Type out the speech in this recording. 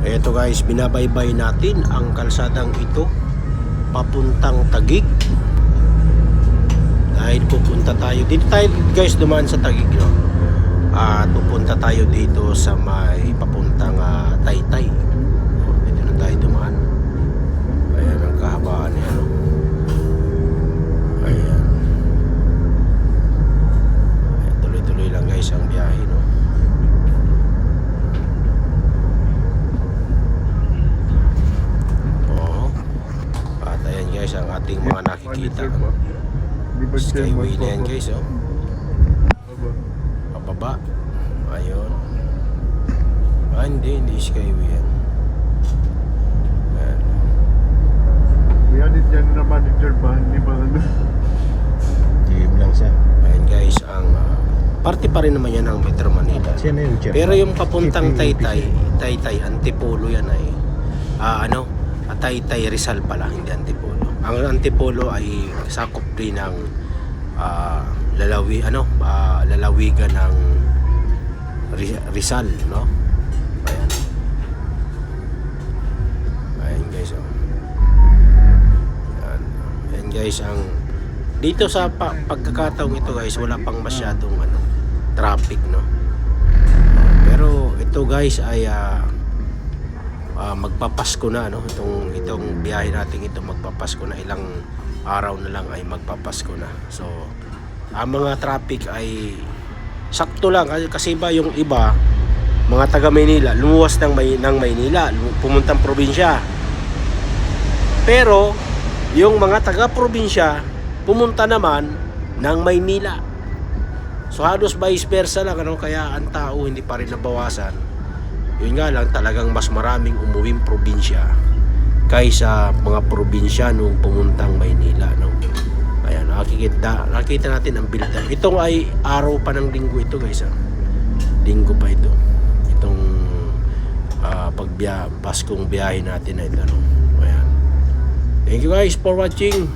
Eto guys, binabaybay natin ang kalsadang ito papuntang Taguig. Dahil pupunta tayo dito tayo guys, dumaan sa Taguig, no? At pupunta tayo dito sa may papuntang Taytay. Dito na tayo dumaan. Ayan ang kahabaan niya, no? Ayan. Ayan, tuloy-tuloy lang guys ang biyahe, no? Guys, ang ating mga nakikita Skyway na yan guys, oh. Pababa. Ayun. Hindi Skyway yan. Ayan. Yan dyan na manager ba? Hindi ba ano? Team lang siya. Ayan guys, ang parte pa rin naman yan ng Metro Manila. Pero yung papuntang Taytay, Antipolo yan ay Taytay Rizal pala, hindi Antipolo. Ang Antipolo ay sakop din ng lalawigan ng Rizal, no? Ayan. Ayan guys, oh. Ayan guys, ang dito sa pagkakataong ito guys, wala pang masyadong traffic, no? Pero ito guys ay magpapasko na, no? Itong biyahe natin ito magpapasko na, ilang araw na lang ay magpapasko na. So ang mga traffic ay sakto lang kasi ba yung iba mga taga Maynila lumuwas ng Maynila pumuntang probinsya, pero yung mga taga probinsya pumunta naman ng Maynila. So halos vice versa lang, ano? Kaya ang tao hindi pa rin nabawasan. Yun nga lang, talagang mas maraming umuwing probinsya kaysa mga probinsyano pumuntang Maynila, no? Ayan, nakita natin ang build up. Ito ay araw pa ng linggo ito guys, linggo pa ito. Itong Paskong biyahe natin na ito, no? Ayan. Thank you guys for watching.